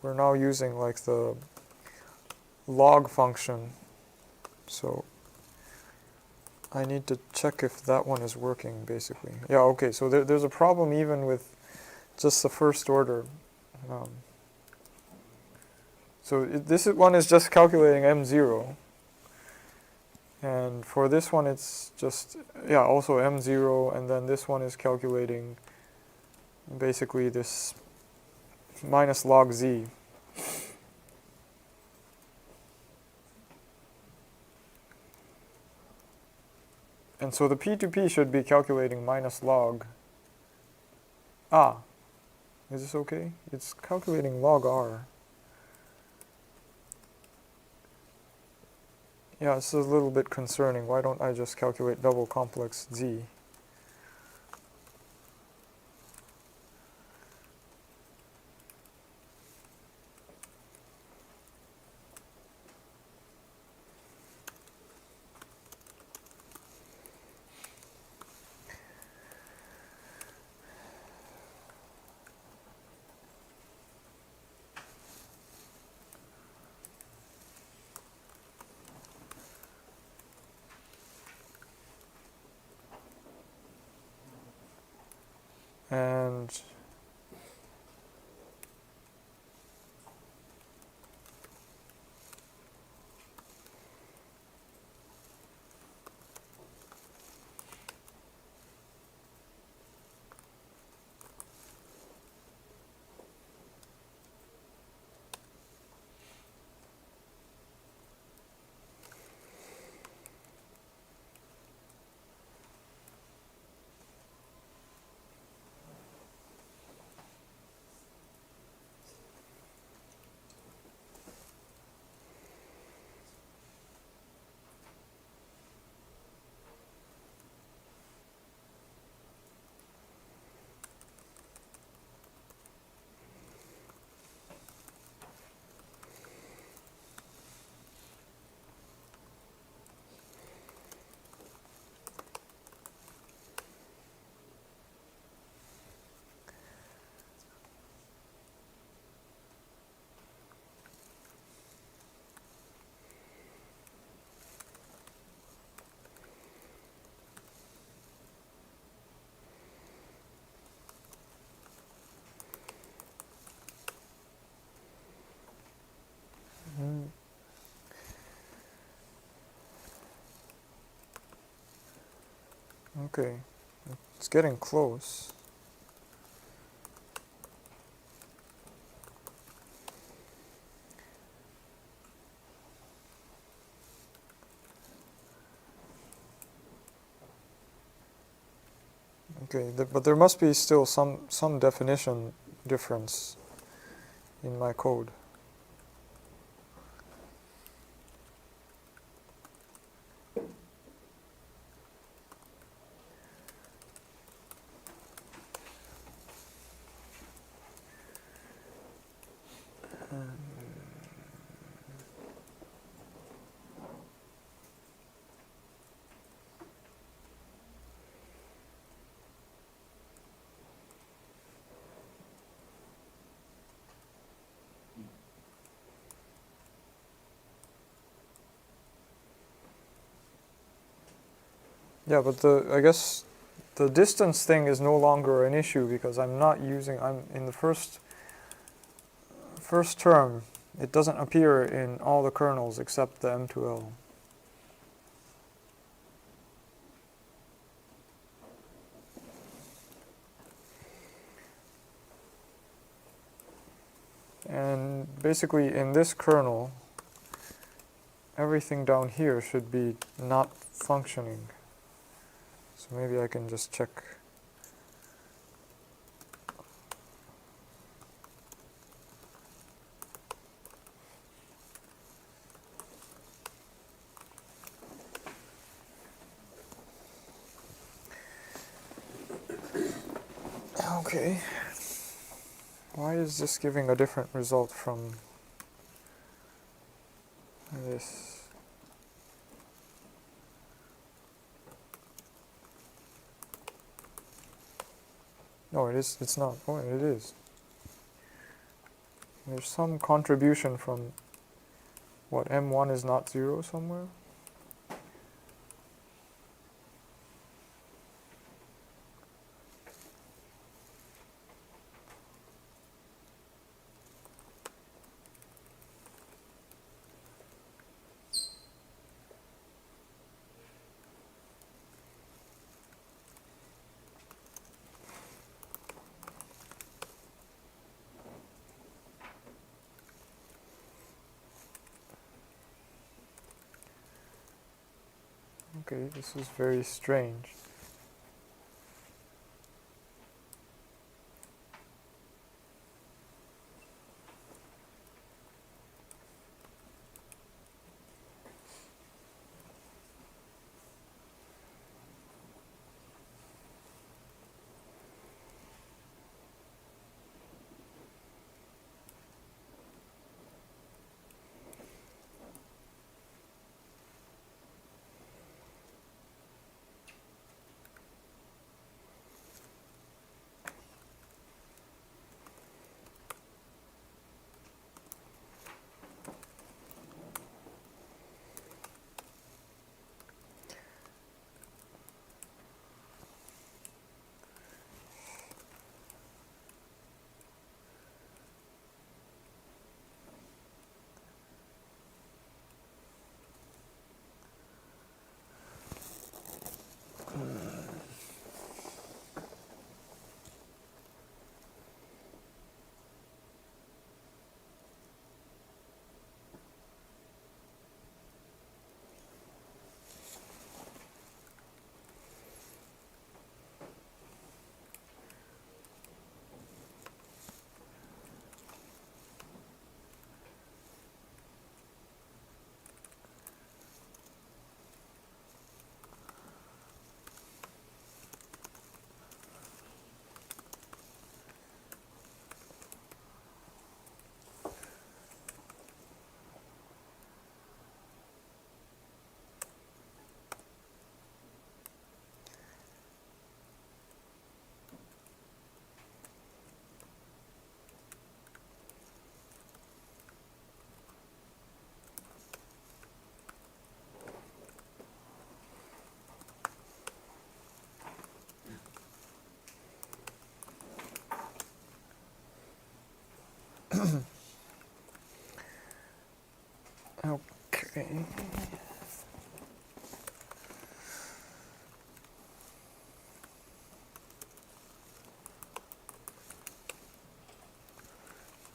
we're now using like the log function. So I need to check if that one is working, basically. Yeah, okay, so there's a problem even with just the first order. So this one is just calculating M0. And for this one, it's just, yeah, also M0, and then this one is calculating basically this minus log Z. And so the P2P should be calculating minus log. Ah, is this okay? It's calculating log R. Yeah, this is a little bit concerning. Why don't I just calculate double complex Z? And okay, it's getting close. Okay, but there must be still some definition difference in my code. Yeah, but I guess the distance thing is no longer an issue because I'm in the first term, it doesn't appear in all the kernels except the M2L. And basically in this kernel, everything down here should be not functioning. So maybe I can just check. Okay. Why is this giving a different result from this? No, it's not. Oh, it is. There's some contribution from, what, M1 is not 0 somewhere? Okay, this is very strange. Okay.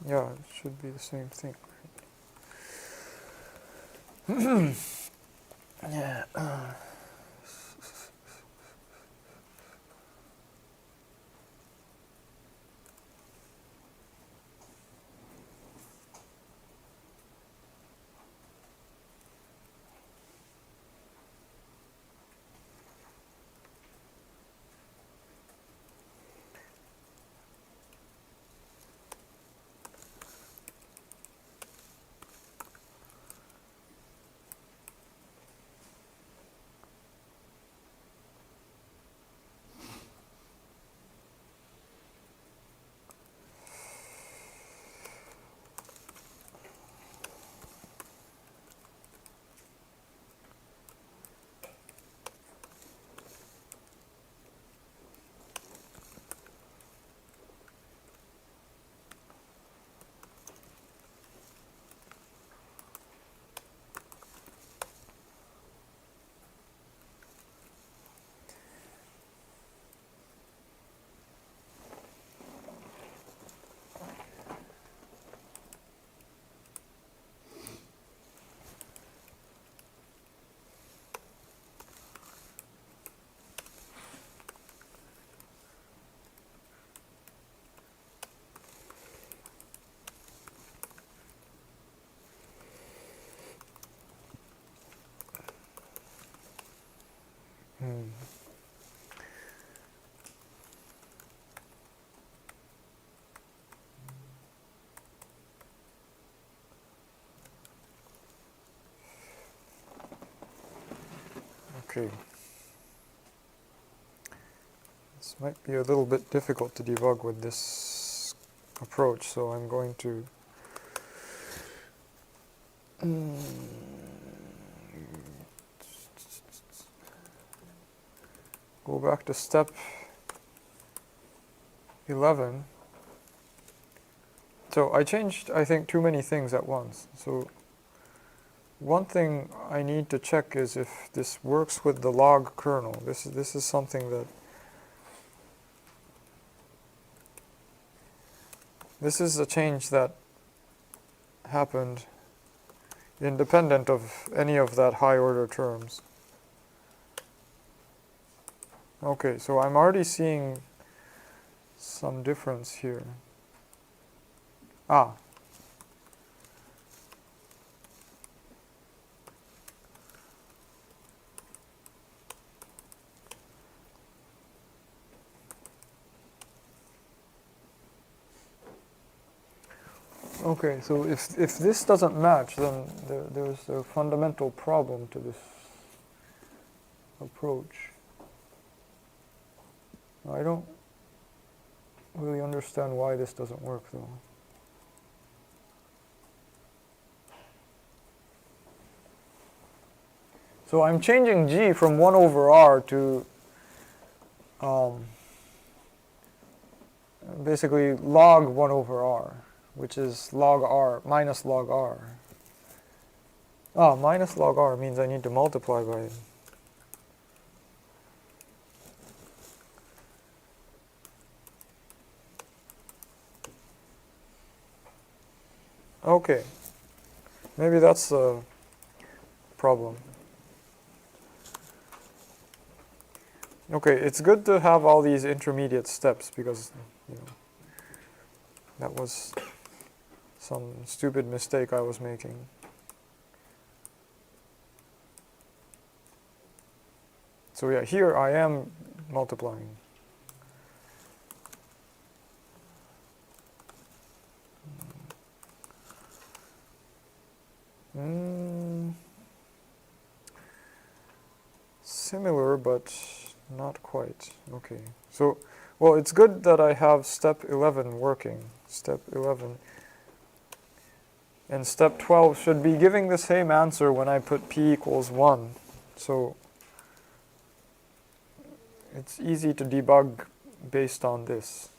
Yeah, it should be the same thing, right? Yeah. Hmm. Okay. This might be a little bit difficult to debug with this approach, so I'm going to Go back to step 11. So I changed, I think, too many things at once. So one thing I need to check is if this works with the log kernel. This is something that this is a change that happened independent of any of that high order terms. Okay, so I'm already seeing some difference here. Ah. Okay, so if this doesn't match, then there's a fundamental problem to this approach. I don't really understand why this doesn't work, though. So I'm changing G from 1 over R to basically log 1 over R, which is log R minus log R. Ah, minus log R means I need to multiply by it. Okay, maybe that's a problem. Okay, it's good to have all these intermediate steps because, that was some stupid mistake I was making. So yeah, here I am multiplying. Similar, but not quite. Okay. So, well, it's good that I have step 11 working. Step 11. And step 12 should be giving the same answer when I put p equals 1. So, it's easy to debug based on this.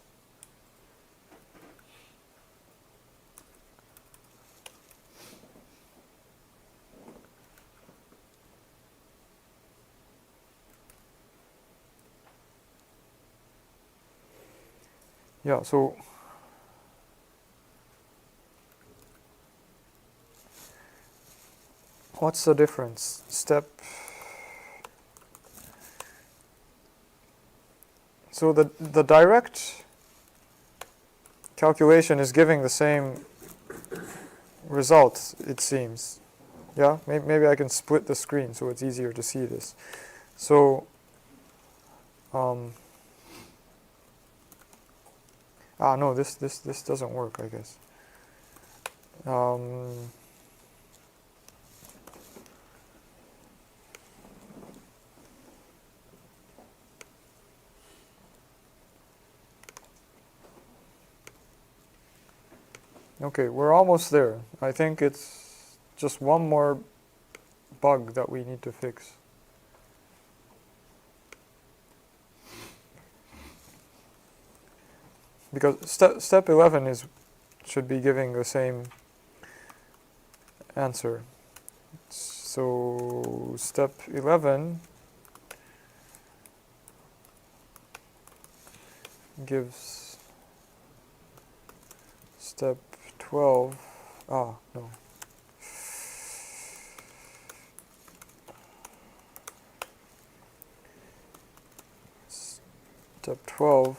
Yeah, so what's the difference? So the direct calculation is giving the same result, it seems. Yeah, maybe I can split the screen so it's easier to see this. So, no, this doesn't work, I guess. Okay, we're almost there. I think it's just one more bug that we need to fix. Because step 11 should be giving the same answer. So step 11 gives step 12, no. Step 12.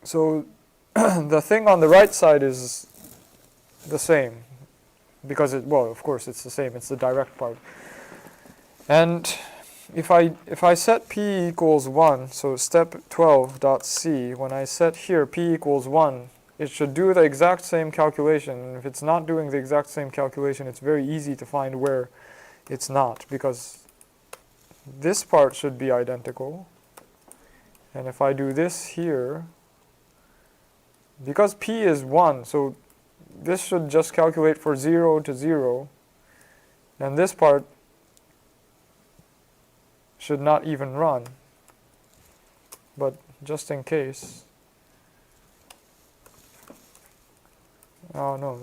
So the thing on the right side is the same because of course it's the same, it's the direct part. And if I set p equals 1, so step 12.c, when I set here p equals 1, it should do the exact same calculation. And if it's not doing the exact same calculation, it's very easy to find where it's not, because this part should be identical. And if I do this here, because p is 1, so this should just calculate for 0 to 0, and this part should not even run. But just in case, oh no,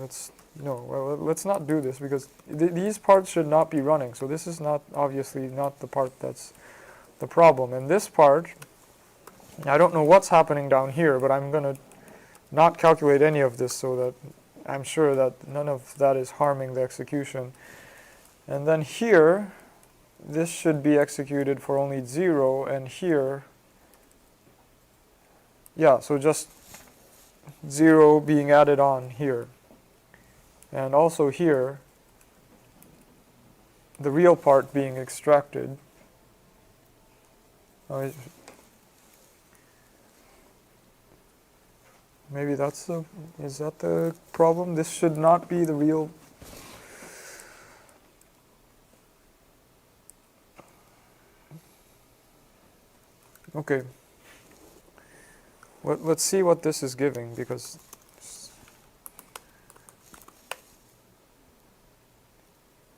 well, let's not do this, because these parts should not be running. So this is not, obviously not the part that's the problem. And this part, I don't know what's happening down here, but I'm going to not calculate any of this so that I'm sure that none of that is harming the execution. And then here, this should be executed for only 0, and here, yeah, so just 0 being added on here. And also here, the real part being extracted. Maybe that's is that the problem? This should not be the real. Okay. Let's see what this is giving, because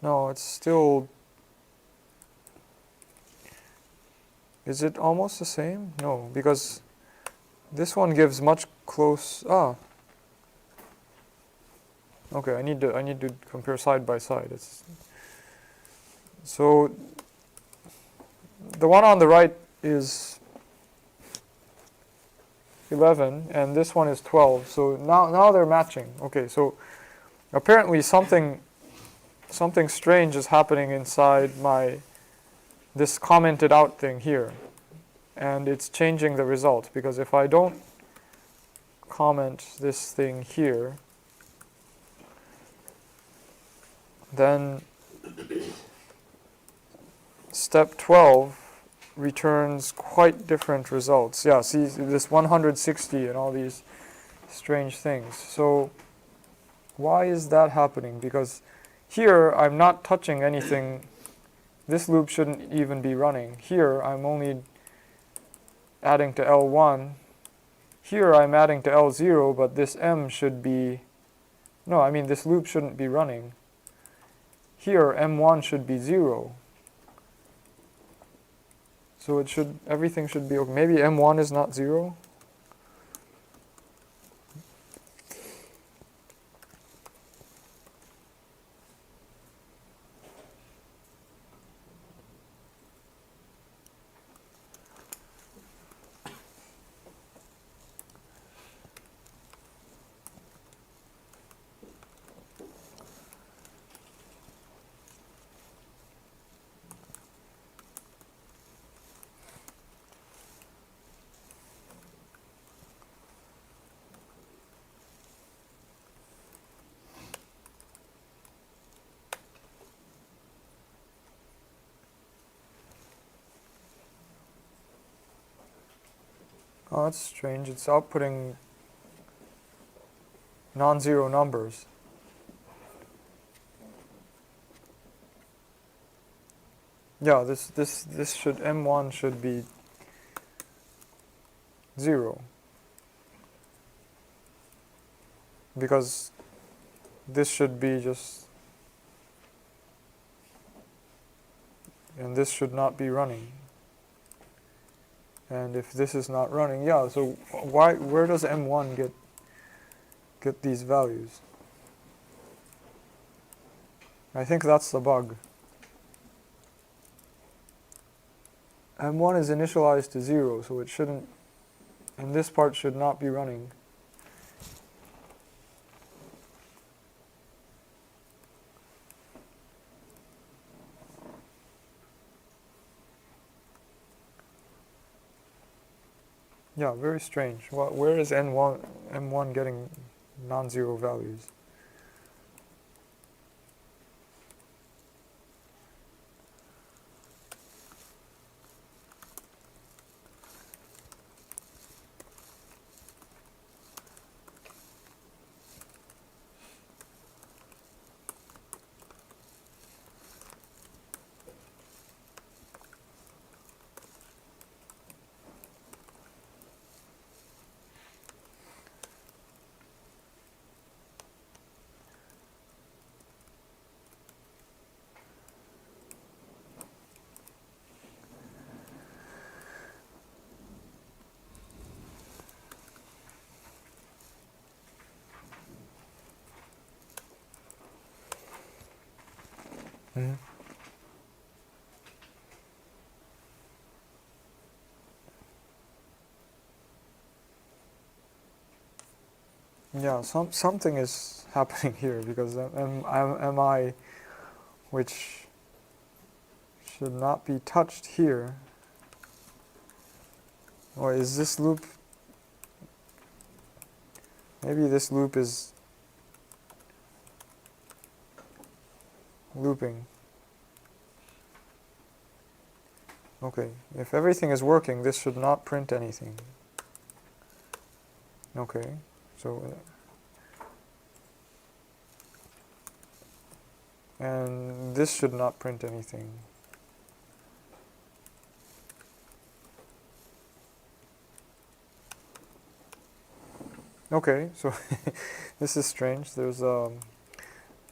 no, it's still. Is it almost the same? No, because this one gives much close. Okay, I need to compare side by side. So the one on the right is 11, and this one is 12. So now they're matching. Okay, so apparently something strange is happening inside this commented out thing here, and it's changing the result, because if I don't comment this thing here, then step 12 returns quite different results. Yeah, see this 160 and all these strange things. So why is that happening? Because here I'm not touching anything. This loop shouldn't even be running. Here I'm only adding to L1. Here I'm adding to L0, but this M should be, no, I mean this loop shouldn't be running. Here M1 should be 0. So everything should be okay. Maybe M1 is not 0? Oh, that's strange. It's outputting non-zero numbers. Yeah, this should, M1 should be 0. Because this should be just, and this should not be running. And if this is not running, yeah, so where does M1 get these values? I think that's the bug. M1 is initialized to 0, so it shouldn't, and this part should not be running. Yeah, very strange. Where is M1 getting non-zero values? Mhm. Yeah, something is happening here because mi, which should not be touched here, or is this loop? Maybe this loop is looping. Okay, if everything is working, this should not print anything. Okay, so and this should not print anything. Okay, so this is strange. There's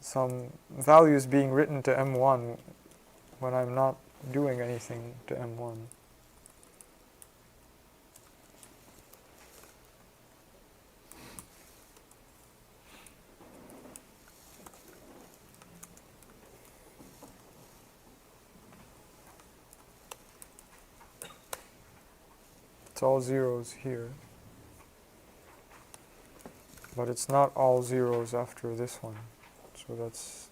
some values being written to M1 when I'm not doing anything to M1. It's all zeros here. But it's not all zeros after this one. So that's...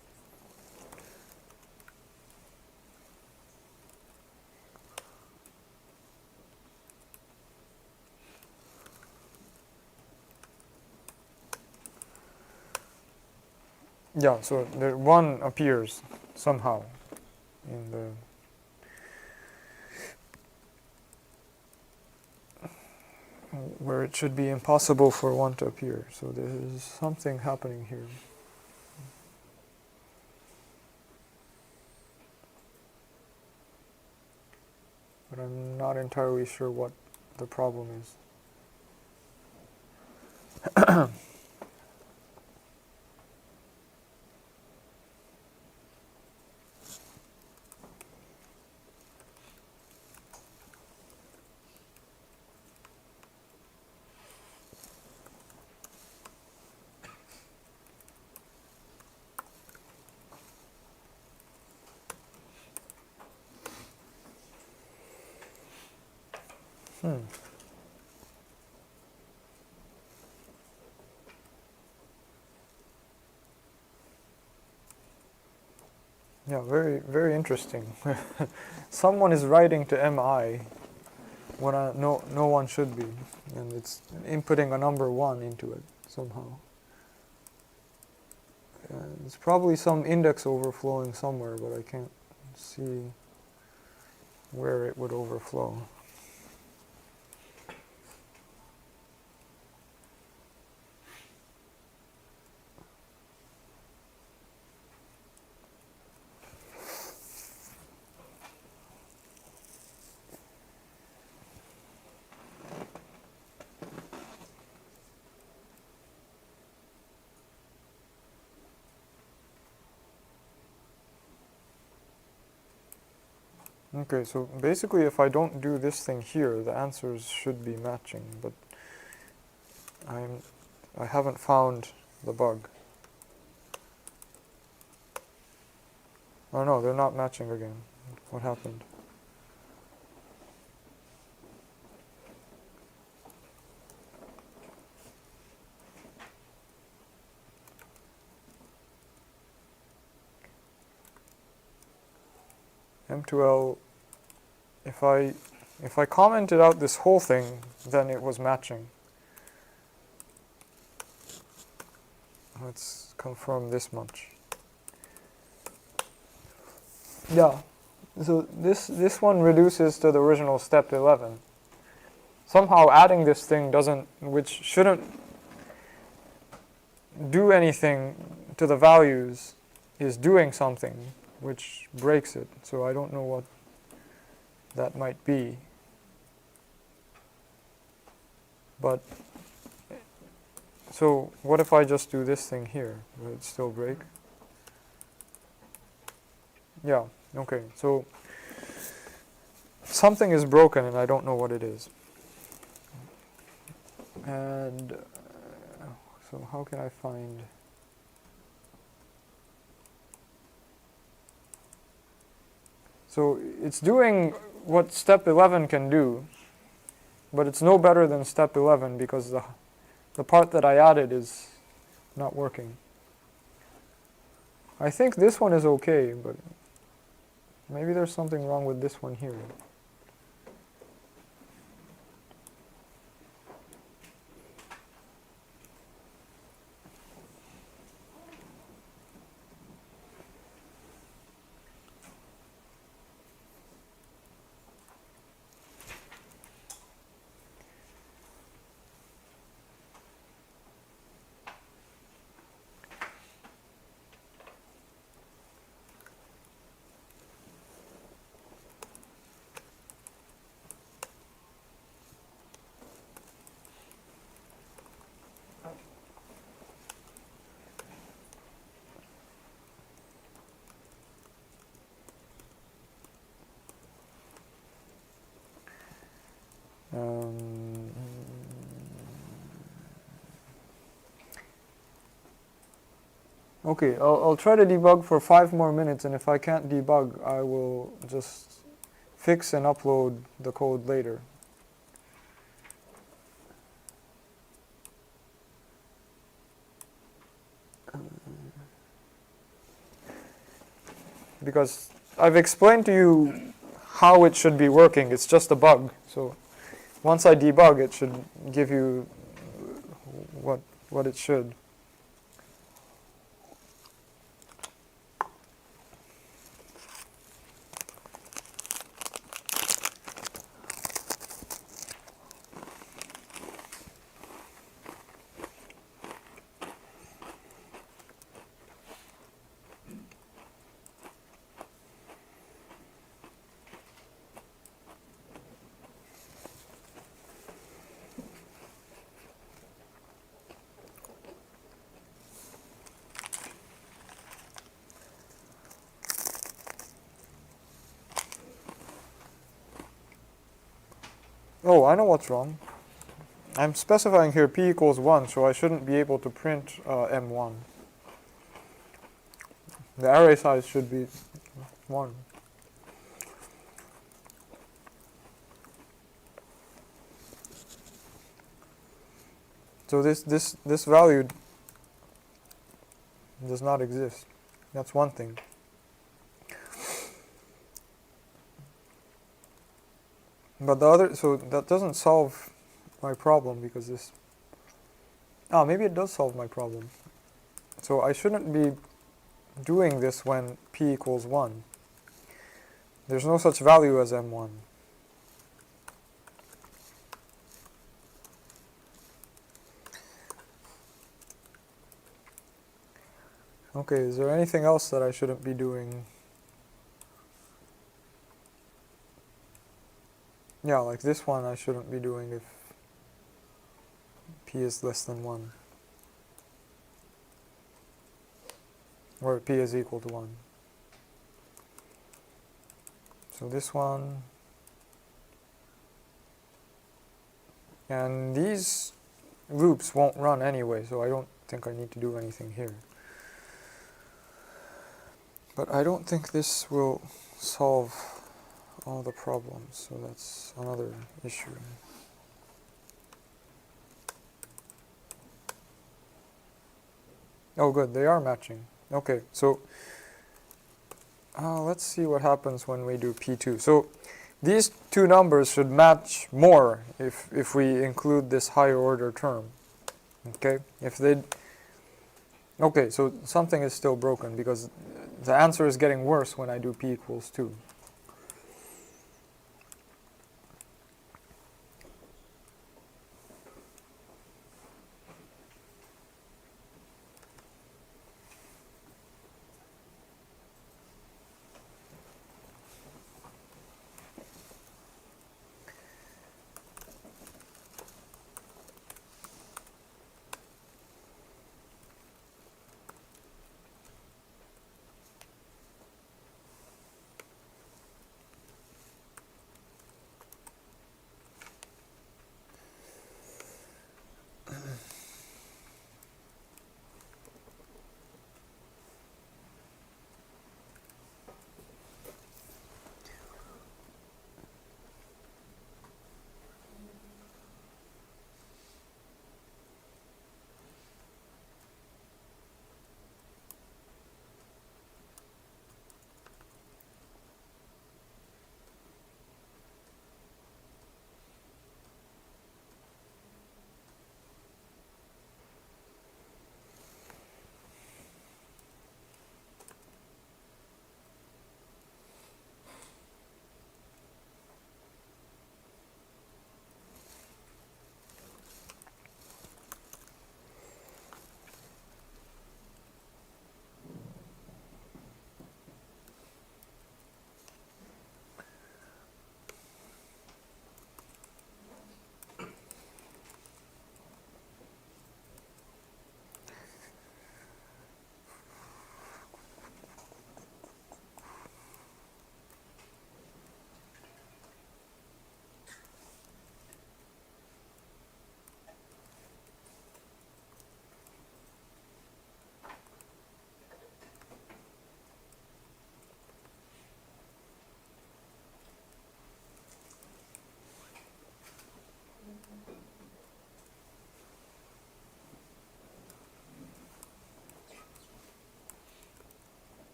Yeah, so the 1 appears somehow in the... where it should be impossible for 1 to appear. So there's something happening here. But I'm not entirely sure what the problem is. Yeah, very, very interesting. Someone is writing to MI when no one should be, and it's inputting a number 1 into it somehow. It's probably some index overflowing somewhere, but I can't see where it would overflow. Okay, so basically if I don't do this thing here, the answers should be matching, but I haven't found the bug. Oh no, they're not matching again. What happened? M2L, if I commented out this whole thing, then it was matching. Let's confirm this much. Yeah, so this one reduces to the original step 11. Somehow adding this thing doesn't, which shouldn't do anything to the values, is doing something which breaks it. So I don't know what that might be. But, so what if I just do this thing here? Will it still break? Yeah, okay. So something is broken and I don't know what it is. And so how can I find... So it's doing what step 11 can do, but it's no better than step 11 because the part that I added is not working. I think this one is okay, but maybe there's something wrong with this one here. Okay, I'll try to debug for 5 more minutes, and if I can't debug, I will just fix and upload the code later. Because I've explained to you how it should be working. It's just a bug. So once I debug, it should give you what it should. Oh, I know what's wrong. I'm specifying here p equals 1, so I shouldn't be able to print m1. The array size should be 1. So this value does not exist. That's one thing. But the other, so that doesn't solve my problem because this, maybe it does solve my problem. So I shouldn't be doing this when p equals 1. There's no such value as m1. Okay, is there anything else that I shouldn't be doing? Yeah, like this one I shouldn't be doing if p is less than 1. Or p is equal to 1. So this one. And these loops won't run anyway, so I don't think I need to do anything here. But I don't think this will solve all the problems, so that's another issue. Oh good, they are matching. Okay, so let's see what happens when we do P2. So these two numbers should match more if we include this higher order term. Okay, if they... Okay, so something is still broken because the answer is getting worse when I do P equals 2.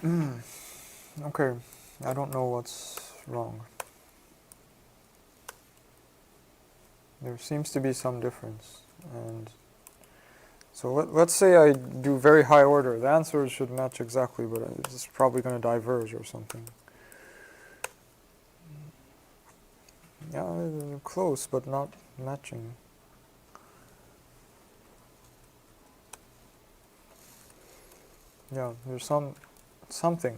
Okay, I don't know what's wrong. There seems to be some difference. And so let's say I do very high order. The answers should match exactly, but it's probably going to diverge or something. Yeah, close, but not matching. Yeah, there's something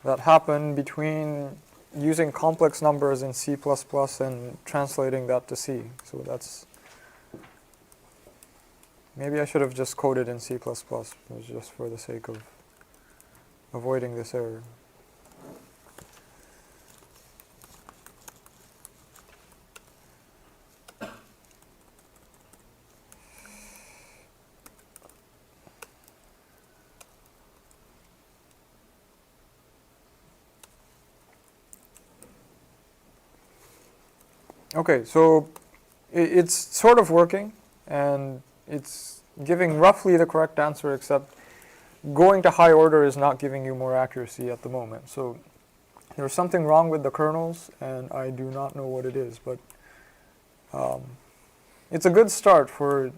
that happened between using complex numbers in C++ and translating that to C. So that's, maybe I should have just coded in C++, just for the sake of avoiding this error. Okay, so it's sort of working, and it's giving roughly the correct answer, except going to high order is not giving you more accuracy at the moment. So there's something wrong with the kernels, and I do not know what it is, but it's a good start for,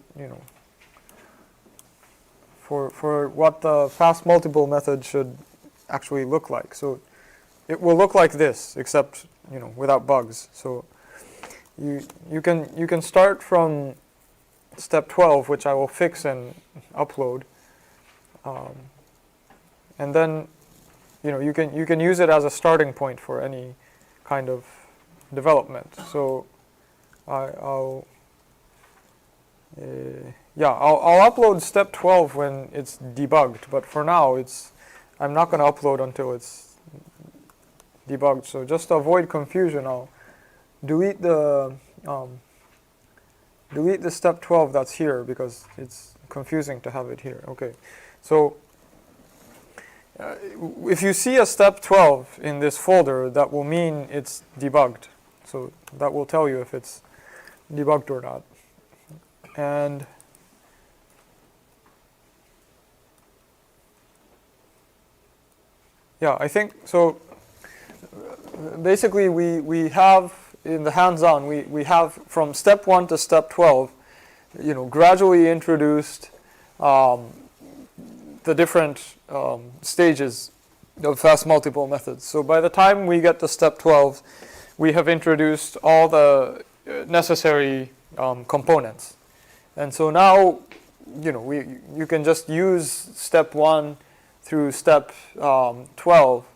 for what the fast multiple method should actually look like. So it will look like this, except without bugs. So you can start from step 12, which I will fix and upload, and then you can use it as a starting point for any kind of development. So I'll upload step 12 when it's debugged, but for now I'm not going to upload until it's debugged. So just to avoid confusion, I'll delete the step 12 that's here, because it's confusing to have it here. Okay, so if you see a step 12 in this folder, that will mean it's debugged. So that will tell you if it's debugged or not. And yeah, I think so. Basically, we have in the hands-on, we have from step 1 to step 12, gradually introduced the different stages of fast multiple methods. So by the time we get to step 12, we have introduced all the necessary components. And so now, you can just use step 1 through step 12.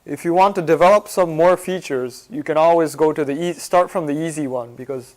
If you want to develop some more features, you can always go to start from the easy one, because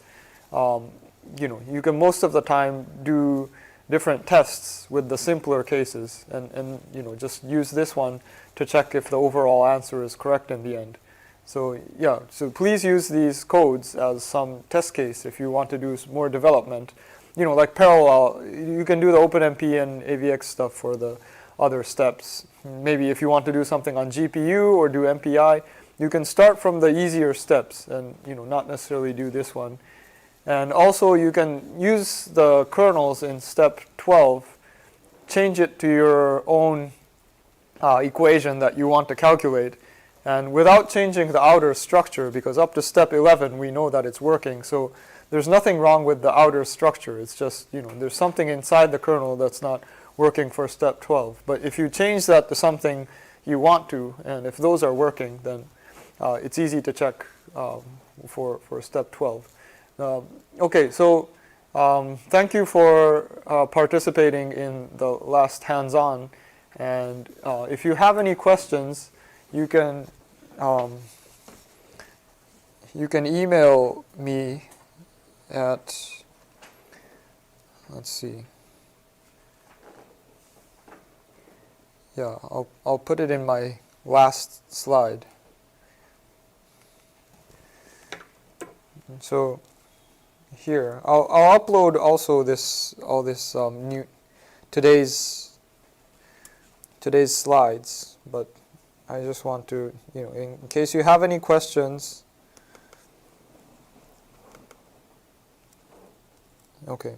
you can most of the time do different tests with the simpler cases, and just use this one to check if the overall answer is correct in the end. So yeah, so please use these codes as some test case if you want to do more development. Like parallel, you can do the OpenMP and AVX stuff for the other steps. Maybe if you want to do something on GPU or do MPI, you can start from the easier steps and not necessarily do this one. And also you can use the kernels in step 12, change it to your own equation that you want to calculate, and without changing the outer structure, because up to step 11 we know that it's working. So there's nothing wrong with the outer structure. It's just, there's something inside the kernel that's not working for step 12. But if you change that to something you want to, and if those are working, then it's easy to check for step 12. Okay, so thank you for participating in the last hands-on. And if you have any questions, you can email me at, let's see. Yeah, I'll put it in my last slide. And so here, I'll upload also all this new today's slides, but I just want to, in case you have any questions. Okay.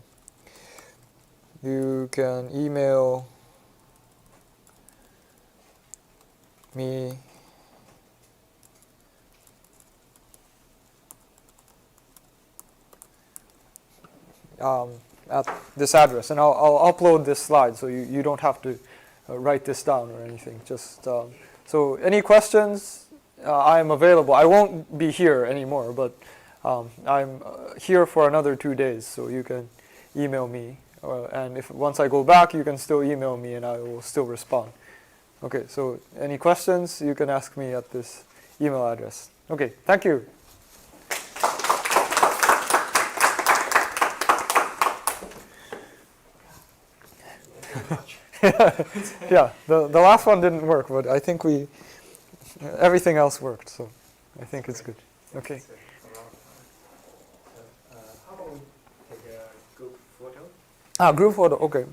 You can email me at this address, and I'll upload this slide so you don't have to write this down or anything. Just so any questions, I am available. I won't be here anymore, but I'm here for another 2 days, so you can email me, and if once I go back, you can still email me, and I will still respond. Okay, so any questions, you can ask me at this email address. Okay, thank you. Yeah, the last one didn't work, but I think everything else worked, so I think it's good. Okay. How about we take a group photo? Group photo, okay.